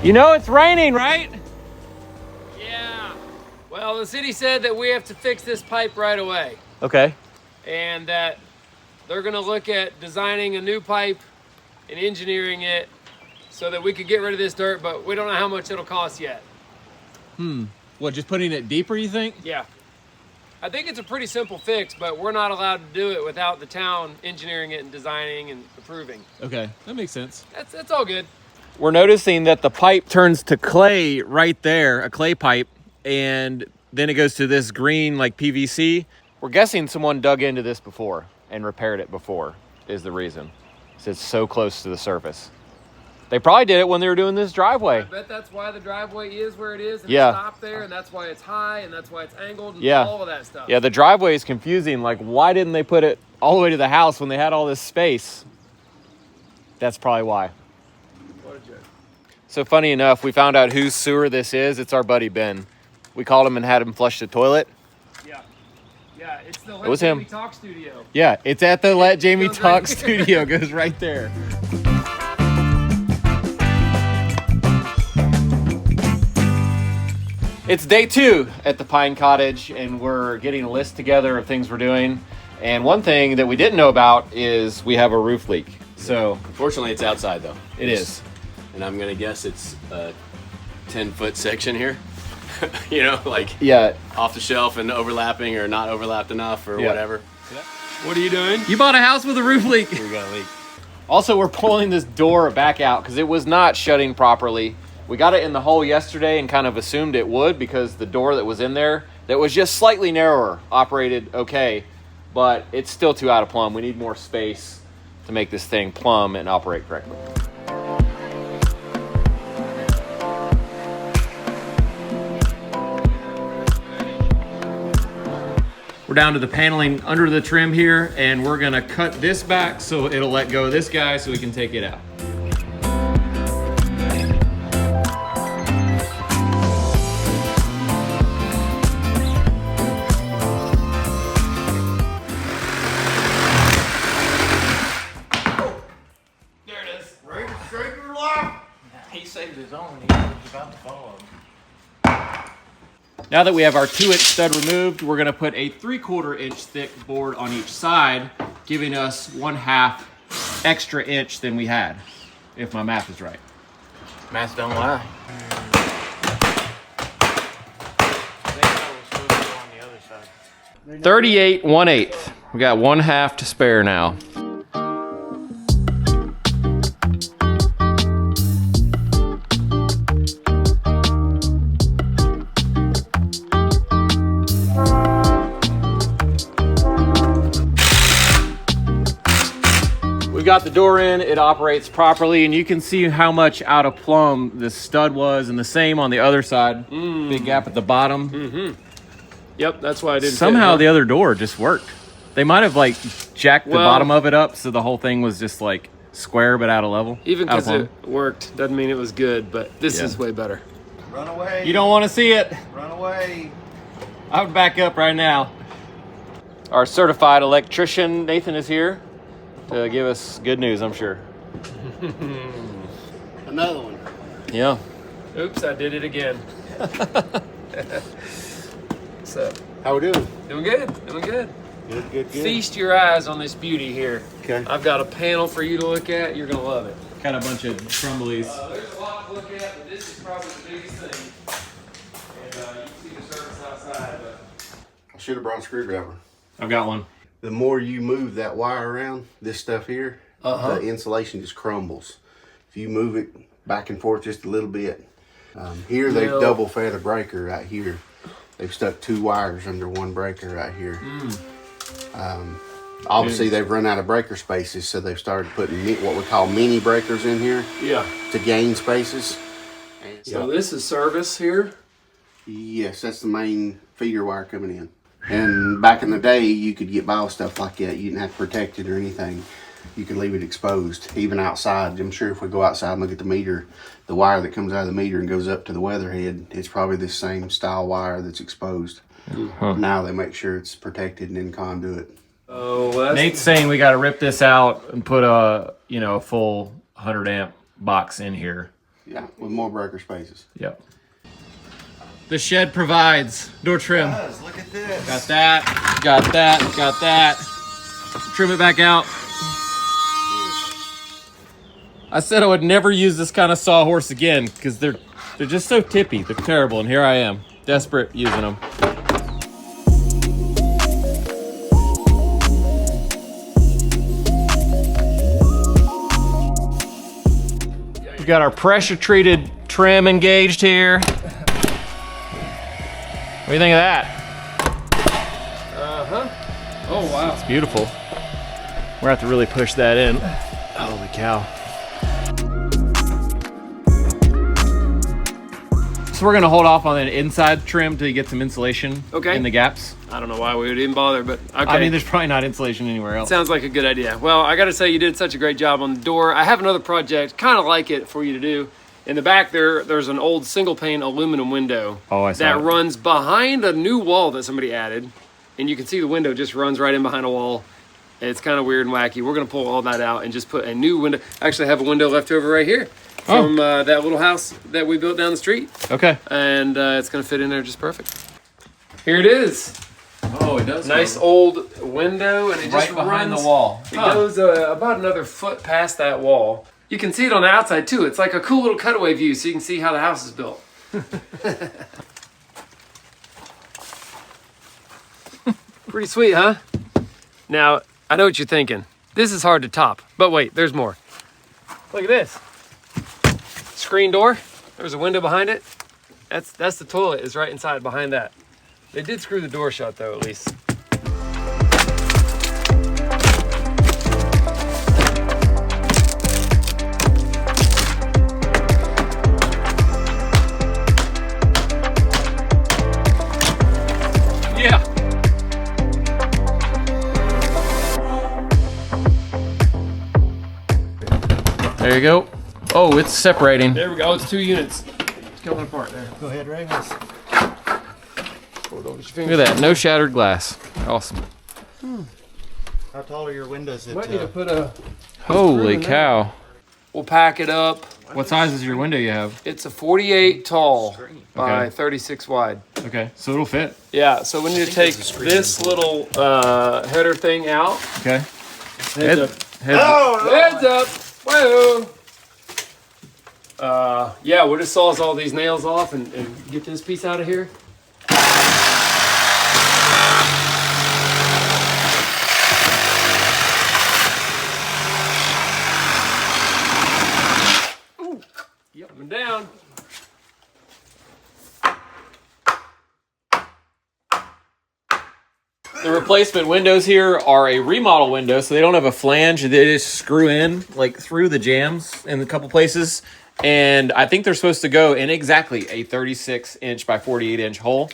You know it's raining, right? Yeah. Well, the city said that we have to fix this pipe right away. Okay. And that they're gonna look at designing a new pipe and engineering it so that we could get rid of this dirt, but we don't know how much it'll cost yet. What, just putting it deeper, you think? Yeah. I think it's a pretty simple fix, but we're not allowed to do it without the town engineering it and designing and approving. Okay, that makes sense. That's all good. We're noticing that the pipe turns to clay right there, a clay pipe, and then it goes to this green like PVC. We're guessing someone dug into this before and repaired it before is the reason. It's so close to the surface. They probably did it when they were doing this driveway. I bet that's why the driveway is where it is, and Yeah. it stopped there, and that's why it's high, and that's why it's angled, and Yeah. all of that stuff. Yeah, the driveway is confusing. Like, why didn't they put it all the way to the house when they had all this space? That's probably why. What a joke. So funny enough, we found out whose sewer this is. It's our buddy Ben. We called him and had him flush the toilet. Yeah, it's the It was Let Jamie him. Talk studio. Yeah, it's at the Let Jamie Goes Talk right there. studio. Goes right there. It's day 2 at the Pine Cottage, and we're getting a list together of things we're doing. And one thing that we didn't know about is we have a roof leak. So Fortunately, it's outside though. it is. And I'm gonna guess it's a 10-foot section here. You know, like Yeah. off the shelf and overlapping or not overlapped enough or Yeah. whatever. What are you doing? You bought a house with a roof leak. We got a leak. Also, we're pulling this door back out because it was not shutting properly. We got it in the hole yesterday and kind of assumed it would because the door that was in there that was just slightly narrower operated okay, but it's still too out of plumb. We need more space to make this thing plumb and operate correctly. We're down to the paneling under the trim here, and we're gonna cut this back so it'll let go of this guy so we can take it out. There it is. He saved his own. He was about to follow him. Now that we have our 2-inch stud removed, we're gonna put a 3/4 inch thick board on each side, giving us 1/2 extra inch than we had, if my math is right. Math don't lie. I think I was supposed to go on the other side. 38 1/8. We got 1/2 to spare now. We got the door in, it operates properly, and you can see how much out of plumb this stud was, and the same on the other side. Big gap at the bottom. Yep, that's why I didn't. Somehow fit the other door just worked. They might have like jacked the Well- bottom of it up so the whole thing was just like square but out of level. Even Out of because plumb. it worked doesn't mean it was good, but this Yeah. is way better. Run away. You don't want to see it. Run away. I would back up right now. Our certified electrician Nathan is here to give us good news, I'm sure. Another one. Yeah. Oops, I did it again. So, How we doing? doing good, doing good. Good. Feast your eyes on this beauty here. Okay. I've got a panel for you to look at. You're gonna love it. Got a bunch of crumblies. There's a lot to look at, but this is probably the biggest thing. And you can see the surface outside, but I should have brought a screwdriver. I've got one. The more you move that wire around, this stuff here, the insulation just crumbles. If you move it back and forth just a little bit. Here they've Well- double fed a breaker right here. They've stuck 2 wires under one breaker right here. Obviously they've run out of breaker spaces, so they've started putting what we call mini breakers in here yeah. to gain spaces. So this is service here. Yes, that's the main feeder wire coming in. And back in the day, you could get by with stuff like that. You didn't have to protect it or anything. You could leave it exposed, even outside. I'm sure if we go outside and look at the meter, the wire that comes out of the meter and goes up to the weatherhead, it's probably the same style wire that's exposed. Now they make sure it's protected and in conduit. Oh, well, that's Nate's saying we got to rip this out and put a full 100 amp box in here. Yeah, with more breaker spaces. Yep. The shed provides door trim. Look at this. Got that, got that, got that. Trim it back out. I said I would never use this kind of sawhorse again because they're just so tippy. They're terrible, and here I am, desperate using them. We got our pressure treated trim engaged here. What do you think of that? Oh, wow. It's beautiful. We're gonna have to really push that in. Holy cow. So we're gonna hold off on the inside trim till you get some insulation in the gaps. I don't know why we would even bother, but okay. I mean, there's probably not insulation anywhere else. Sounds like a good idea. Well, I gotta say you did such a great job on the door. I have another project, kind of like it, for you to do. In the back there's an old single pane aluminum window that runs behind a new wall that somebody added. And you can see the window just runs right in behind a wall. It's kind of weird and wacky. We're gonna pull all that out and just put a new window. Actually, I have a window left over right here from that little house that we built down the street. Okay. And it's gonna fit in there just perfect. Here it is. Oh, it does. Nice old window, and it just behind runs the wall. It goes about another foot past that wall. You can see it on the outside too. It's like a cool little cutaway view, so you can see how the house is built. Pretty sweet, huh? Now, I know what you're thinking. This is hard to top, but wait, there's more. Look at this. Screen door. There's a window behind it. That's the toilet is right inside behind that. They did screw the door shut though, at least. Yeah. There you go. Oh, it's separating. There we go. It's 2 units. It's coming apart there. Go ahead, Ray. Look at that. No shattered glass. Awesome. How tall are your windows? Might need to put a. Holy cow. We'll pack it up. What size is your window you have? It's a 48 tall by 36 wide. Okay, so it'll fit. Yeah, so we need to take this little header thing out. Okay. Heads up. Heads Heads up. Whoa. Yeah, we'll just saws all these nails off and get this piece out of here. Ooh. Yep, up and down. The replacement windows here are a remodel window, so they don't have a flange. They just screw in like through the jambs in a couple places. And I think they're supposed to go in exactly a 36-inch by 48-inch hole.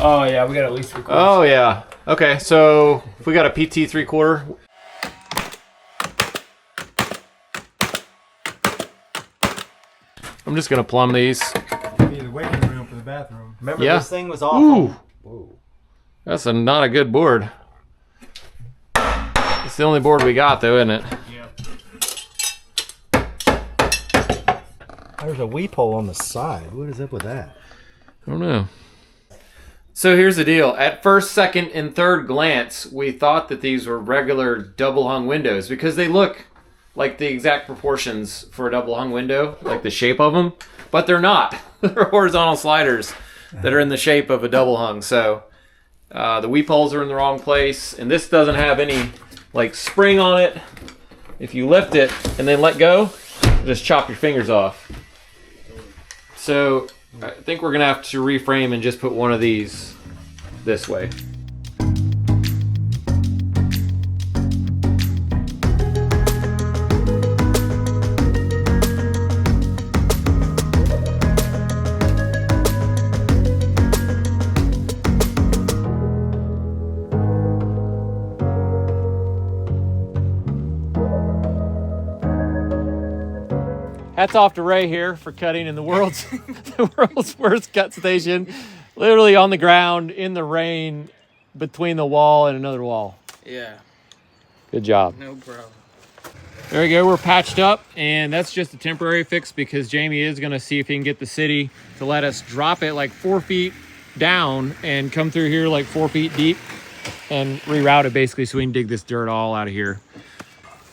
Oh yeah, we got at least 3/4. Oh yeah. Okay, so if we got a PT 3/4. I'm just gonna plumb these. Be the waiting room for the bathroom. Remember Yeah. this thing was awful. Ooh. Whoa. That's not a good board. It's the only board we got though, isn't it? Yeah. There's a weep hole on the side. What is up with that? I don't know. So here's the deal. At first, second, and third glance, we thought that these were regular double hung windows because they look like the exact proportions for a double hung window, like the shape of them, but they're not. They're horizontal sliders that are in the shape of a double hung. So the weep holes are in the wrong place, and this doesn't have any like spring on it. If you lift it and then let go, just chop your fingers off. So I think we're gonna have to reframe and just put one of these this way. Hats off to Ray here for cutting in the world's worst cut station, literally on the ground in the rain between the wall and another wall. Yeah. Good job. No problem. There we go, we're patched up, and that's just a temporary fix because Jaime is gonna see if he can get the city to let us drop it like 4 feet down and come through here like 4 feet deep and reroute it basically so we can dig this dirt all out of here.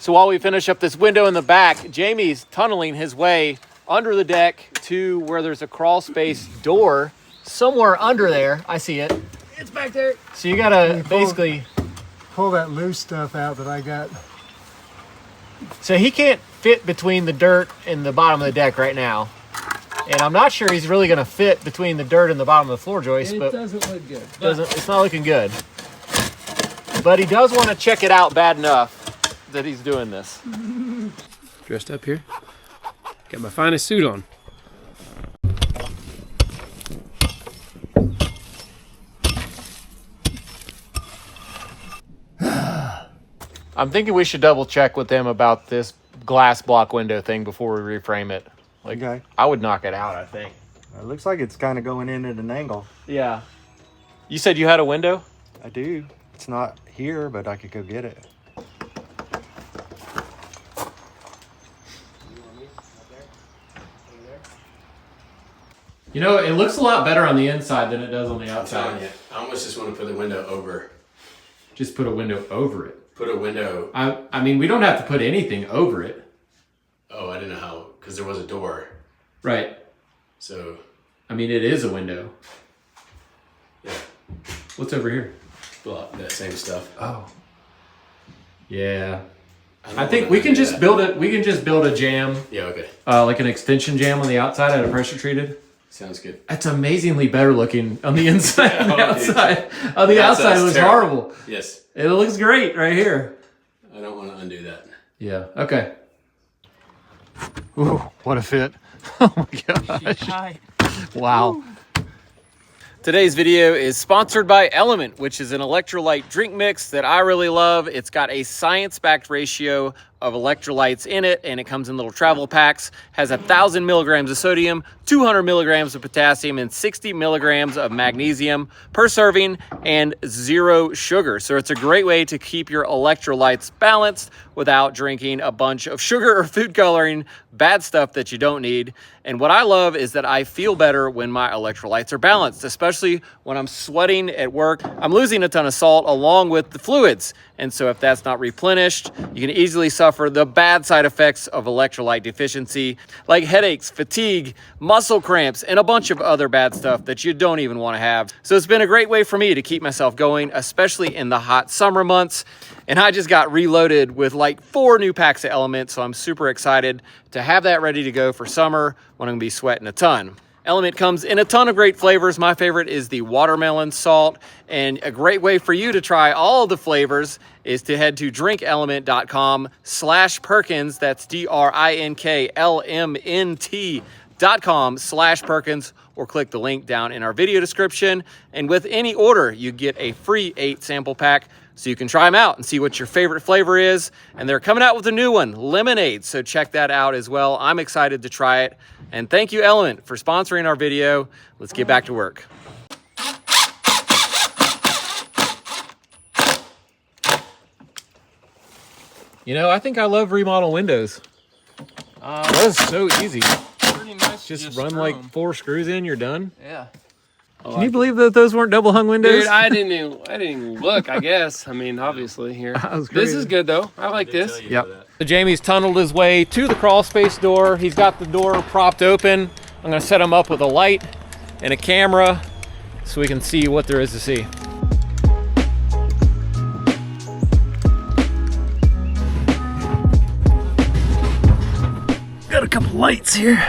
So while we finish up this window in the back, Jamie's tunneling his way under the deck to where there's a crawl space door somewhere under there. I see it. It's back there. So you gotta basically pull that loose stuff out that I got. So he can't fit between the dirt and the bottom of the deck right now. And I'm not sure he's really going to fit between the dirt and the bottom of the floor joist. But it doesn't look good. It's not looking good. But he does want to check it out bad enough that he's doing this. Dressed up here. Got my finest suit on. I'm thinking we should double check with them about this glass block window thing before we reframe it. Like, Okay. I would knock it out, I think. It looks like it's kind of going in at an angle. Yeah. You said you had a window? I do. It's not here, but I could go get it. You know, it looks a lot better on the inside than it does on the outside. Yeah, I almost just want to put the window over. Just put a window over it. Put a window. I mean, we don't have to put anything over it. Oh, I didn't know how, because there was a door. Right. So. I mean, it is a window. Yeah. What's over here? Well, that same stuff. Oh. Yeah. don't I think wanna we can do just that. build it. We can just build a jam, Yeah, okay. like an extension jam on the outside out of pressure treated. Sounds good. That's amazingly better looking on the inside than the Oh, dude. outside. On the The outside, it outside's looks terrible. horrible. Yes. It looks great right here. I don't want to undo that. Yeah. Okay. Ooh, what a fit. Oh my gosh. Wow. Today's video is sponsored by Element, which is an electrolyte drink mix that I really love. It's got a science-backed ratio of electrolytes in it, and it comes in little travel packs. Has 1,000 milligrams of sodium, 200 milligrams of potassium, and 60 milligrams of magnesium per serving, and 0 sugar. So it's a great way to keep your electrolytes balanced without drinking a bunch of sugar or food coloring, bad stuff that you don't need. And what I love is that I feel better when my electrolytes are balanced, especially when I'm sweating at work. I'm losing a ton of salt along with the fluids. And so if that's not replenished, you can easily suffer the bad side effects of electrolyte deficiency, like headaches, fatigue, muscle cramps, and a bunch of other bad stuff that you don't even want to have. So it's been a great way for me to keep myself going, especially in the hot summer months. And I just got reloaded with like 4 new packs of Element, so I'm super excited to have that ready to go for summer when I'm gonna be sweating a ton. Element comes in a ton of great flavors. My favorite is the watermelon salt, and a great way for you to try all of the flavors is to head to drinkelement.com/Perkins. That's DRINKLMNT.com/Perkins, or click the link down in our video description. And with any order, you get a free 8 sample pack, so you can try them out and see what your favorite flavor is. And they're coming out with a new one, lemonade, so check that out as well. I'm excited to try it. And thank you, Element, for sponsoring our video. Let's get back to work. You know, I think I love remodel windows. That's so easy. Pretty nice. Just run like 4 screws in, you're done. Yeah. Can you believe that those weren't double hung windows? Dude, I didn't even look, I guess. I mean, obviously here. That was This crazy. is good though. I like this. Yep. So Jamie's tunneled his way to the crawl space door. He's got the door propped open. I'm gonna set him up with a light and a camera so we can see what there is to see. Got a couple lights here.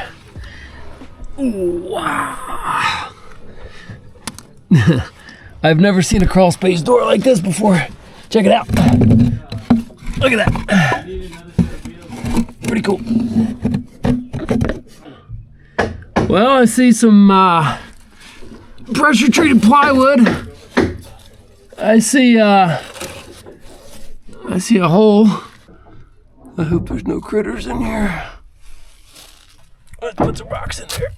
Ooh, wow. I've never seen a crawl space door like this before. Check it out. Look at that. Pretty cool. Well, I see some pressure treated plywood. I see a hole. I hope there's no critters in here. Let's put some rocks in there.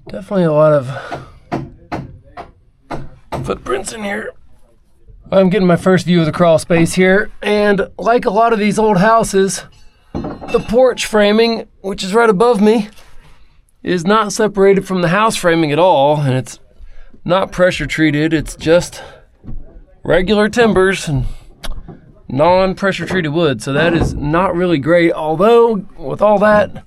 Definitely a lot of footprints in here. I'm getting my first view of the crawl space here, and like a lot of these old houses, the porch framing, which is right above me, is not separated from the house framing at all, and it's not pressure treated. It's just regular timbers and non-pressure treated wood, so that is not really great. Although with all that,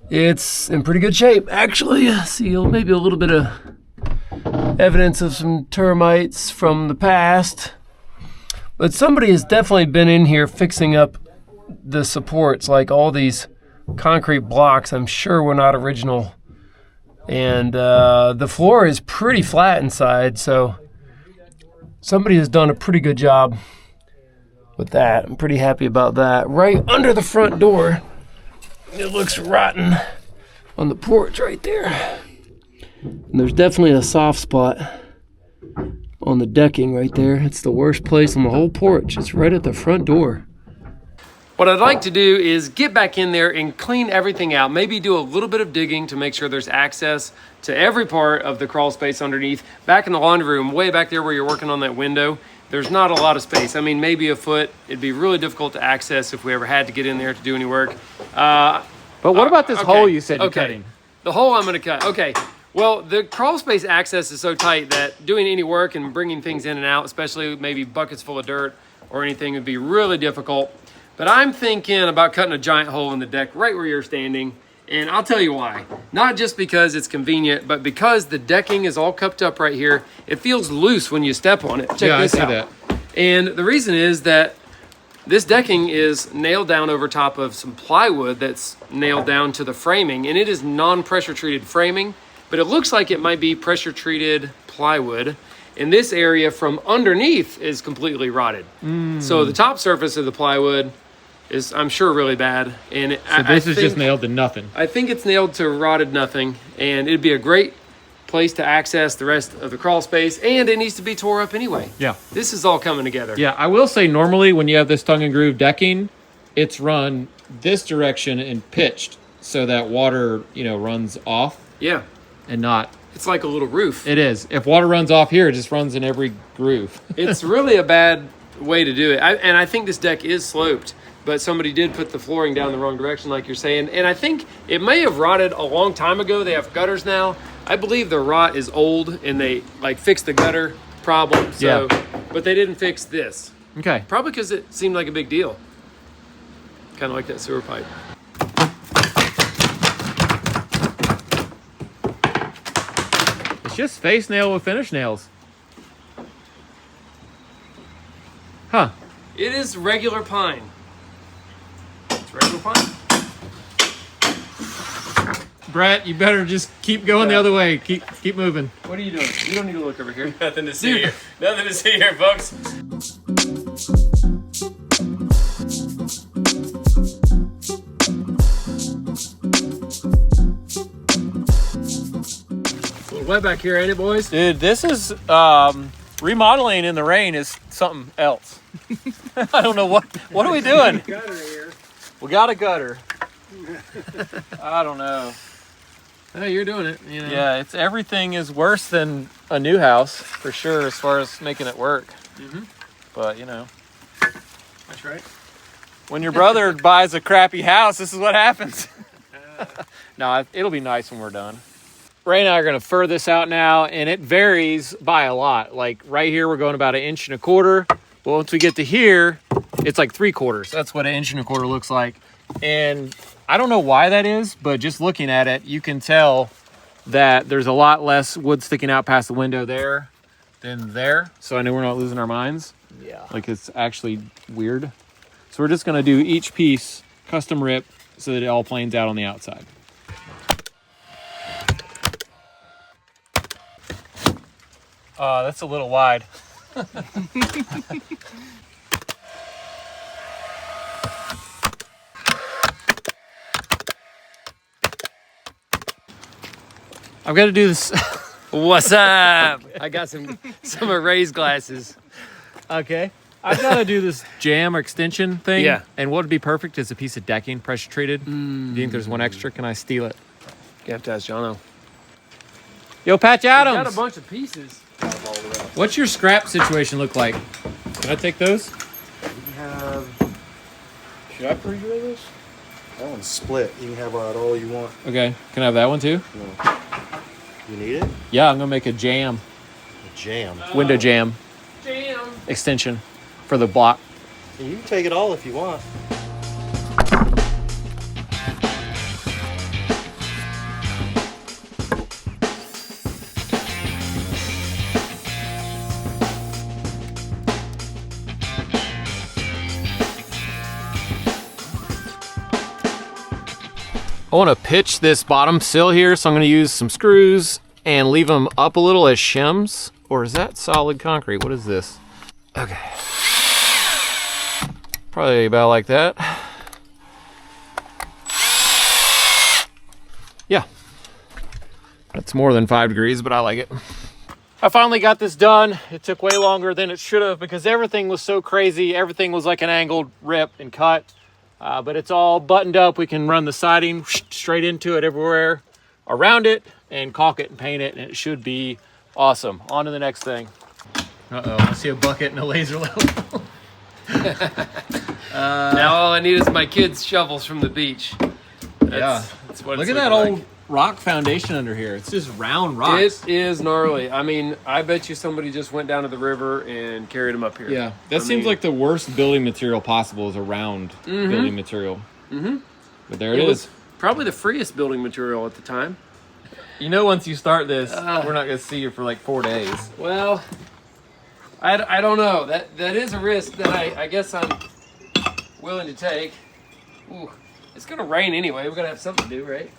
it's in pretty good shape. Actually, see maybe a little bit of evidence of some termites from the past, but somebody has definitely been in here fixing up the supports, like all these concrete blocks. I'm sure were not original, and the floor is pretty flat inside, so somebody has done a pretty good job with that. I'm pretty happy about that. Right under the front door, it looks rotten on the porch right there. And there's definitely a soft spot on the decking right there. It's the worst place on the whole porch. It's right at the front door. What I'd like to do is get back in there and clean everything out. Maybe do a little bit of digging to make sure there's access to every part of the crawl space underneath. Back in the laundry room, way back there where you're working on that window, there's not a lot of space. I mean, maybe a foot. It'd be really difficult to access if we ever had to get in there to do any work. But what about this hole you said you're cutting? The hole I'm gonna cut, okay. Well, the crawl space access is so tight that doing any work and bringing things in and out, especially maybe buckets full of dirt or anything, would be really difficult. But I'm thinking about cutting a giant hole in the deck right where you're standing. And I'll tell you why. Not just because it's convenient, but because the decking is all cupped up right here. It feels loose when you step on it. Check this out. I see that. And the reason is that this decking is nailed down over top of some plywood that's nailed down to the framing, and it is non-pressure treated framing, but it looks like it might be pressure treated plywood. And this area from underneath is completely rotted. So the top surface of the plywood is, I'm sure, really bad. And this is just nailed to nothing. I think it's nailed to rotted nothing, and it'd be a great place to access the rest of the crawl space, and it needs to be tore up anyway. Yeah. This is all coming together. Yeah, I will say normally when you have this tongue and groove decking, it's run this direction and pitched so that water, runs off. Yeah. And not. It's like a little roof. It is. If water runs off here, it just runs in every groove. It's really a bad way to do it. And I think this deck is sloped, but somebody did put the flooring down the wrong direction, like you're saying. And I think it may have rotted a long time ago. They have gutters now. I believe the rot is old, and they fixed the gutter problem. So, yeah. But they didn't fix this. Okay. Probably because it seemed like a big deal. Kind of like that sewer pipe. It's just face nail with finish nails. Huh. It is regular pine. It's regular pine. Brett, you better just keep going the other way. Keep moving. What are you doing? You don't need to look over here. Nothing to see here. Nothing to see here, folks. A little wet back here, ain't it, boys? Dude, this is remodeling in the rain is something else. I don't know what are we doing? We got a gutter. I don't know. Hey, you're doing it. Yeah, everything is worse than a new house for sure as far as making it work. Mm-hmm. But That's right. when your brother buys a crappy house, this is what happens. No, it'll be nice when we're done. Ray and I are going to fur this out now, and it varies by a lot. Like right here, we're going about 1.25 inches. But once we get to here, it's like 3/4. That's what 1.25 inches looks like. And I don't know why that is, but just looking at it, you can tell that there's a lot less wood sticking out past the window there than there. So I know we're not losing our minds. Yeah. Like it's actually weird. So we're just going to do each piece custom rip so that it all planes out on the outside. That's a little wide. I've got to do this. What's up? I got some erased glasses. Okay. I've got to do this jam or extension thing. Yeah. And what would be perfect is a piece of decking, pressure treated. Do you think there's one extra? Can I steal it? You have to ask Jono. Yo, Patch Adams. Got a bunch of pieces. What's your scrap situation look like? Can I take those? You have. Should I pre-weigh this? That one's split. You can have all you want. Okay. Can I have that one too? No. You need it? Yeah, I'm gonna make a jam. A jam. Window jam. Jam. Extension for the block. You can take it all if you want. I want to pitch this bottom sill here, so I'm going to use some screws and leave them up a little as shims. Or is that solid concrete? What is this? Okay. Probably about like that. Yeah. That's more than 5 degrees, but I like it. I finally got this done. It took way longer than it should have because everything was so crazy. Everything was like an angled rip and cut. But it's all buttoned up. We can run the siding straight into it everywhere around it and caulk it and paint it, and it should be awesome. On to the next thing. Uh-oh, I see a bucket and a laser level. Now all I need is my kids' shovels from the beach. That's what Look it's at that looking old rock foundation under here. It's just round rocks. It is gnarly. I mean, I bet you somebody just went down to the river and carried them up here. Yeah, that seems like the worst building material possible is a round building material. Mm-hmm. But there it is. Was probably the freest building material at the time. You know, once you start this, we're not going to see you for like 4 days. Well, I don't know. That is a risk that I guess I'm willing to take. Ooh, it's going to rain anyway. We're going to have something to do, right?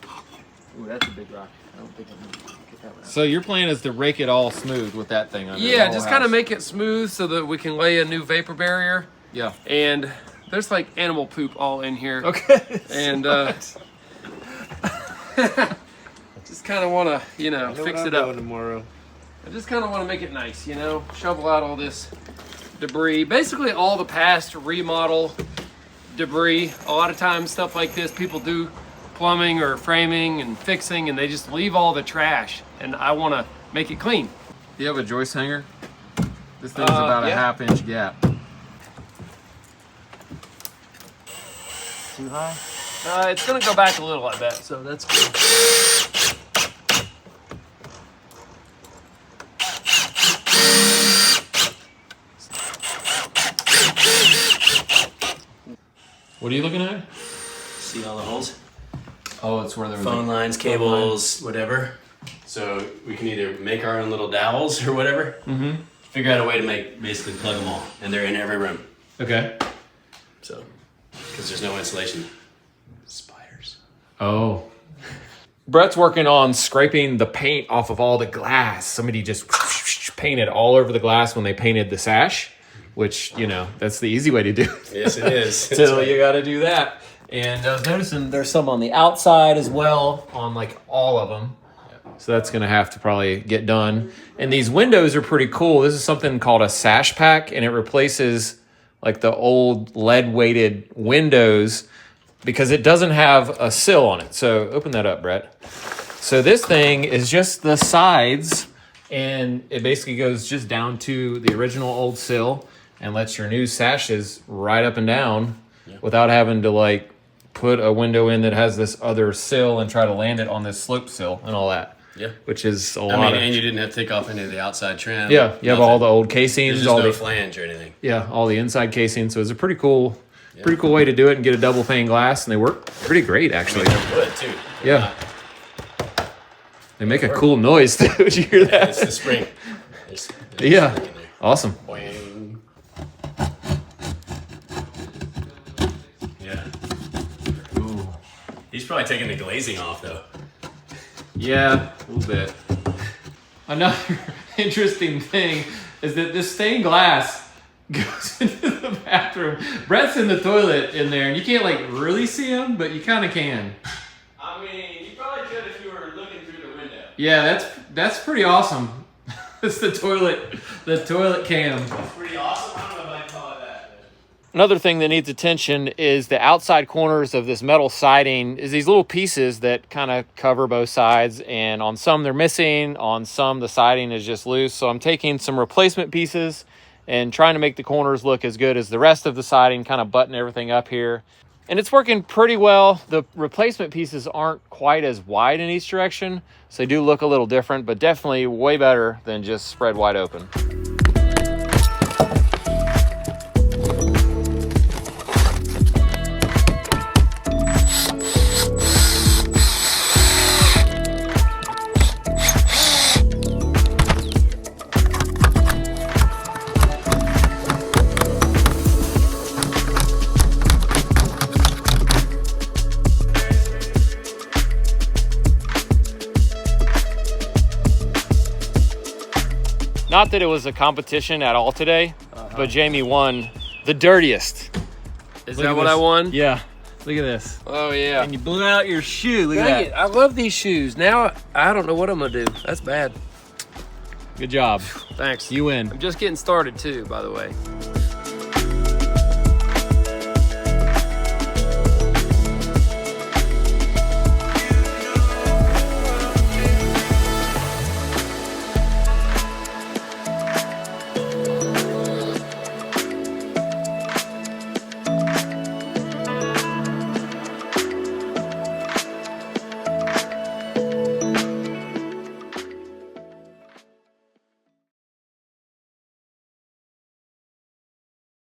Ooh, that's a big rock. I don't think I'm going to get that one out. So your plan is to rake it all smooth with that thing under Yeah, the just whole kind of house. make it smooth so that we can lay a new vapor barrier. Yeah. And there's like animal poop all in here. Okay. And just kind of want to, fix it up. Tomorrow. I just kind of want to make it nice, shovel out all this debris. Basically all the past remodel debris. A lot of times stuff like this, people do plumbing or framing and fixing, and they just leave all the trash, and I want to make it clean. Do you have a joist hanger? This thing's about a yeah. 1/2 inch gap. Too high? It's going to go back a little, I bet, so that's good. What are you looking at? See all the holes? Oh, it's where there was Phone lines, cables, whatever. So we can either make our own little dowels or whatever. Mm-hmm. Figure out a way to basically plug them all, and they're in every room. Okay. So, because there's no insulation. Spiders. Oh. Brett's working on scraping the paint off of all the glass. Somebody just painted all over the glass when they painted the sash, which, that's the easy way to do it. Yes, it is. So you got to do that. And I was noticing there's some on the outside as well, on like all of them. So that's going to have to probably get done. And these windows are pretty cool. This is something called a sash pack, and it replaces like the old lead-weighted windows because it doesn't have a sill on it. So open that up, Brett. So this thing is just the sides, and it basically goes just down to the original old sill and lets your new sashes right up and down without having to like put a window in that has this other sill and try to land it on this slope sill and all that. Yeah. Which is a lot of... and you didn't have to take off any of the outside trim. Yeah, you have all the old casings. There's just all no the flange or anything. Yeah, all the inside casings. So it's a pretty cool way to do it and get a double pane glass, and they work pretty great, actually. They're wood, too. Yeah. They make a cool noise, too. Did you hear that? It's the spring. There's Yeah. spring in there. Awesome. Boing. Yeah. Ooh. He's probably taking the glazing off, though. Yeah, a little bit. Another interesting thing is that this stained glass goes into the bathroom. Brett's in the toilet in there, and you can't like really see him, but you kind of can. I mean, you probably could if you were looking through the window. Yeah, that's pretty awesome. It's the toilet cam. That's pretty awesome. I don't know if I'd call it that. Another thing that needs attention is the outside corners of this metal siding is these little pieces that kind of cover both sides, and on some they're missing, on some the siding is just loose. So I'm taking some replacement pieces and trying to make the corners look as good as the rest of the siding, kind of button everything up here. And it's working pretty well. The replacement pieces aren't quite as wide in each direction, so they do look a little different, but definitely way better than just spread wide open. Not that it was a competition at all today, but Jaime won the dirtiest. Is that what I won? Yeah. Look at this. Oh, yeah. And you blew out your shoe. Look Dang at it. that. I love these shoes. Now I don't know what I'm going to do. That's bad. Good job. Thanks. You win. I'm just getting started, too, by the way.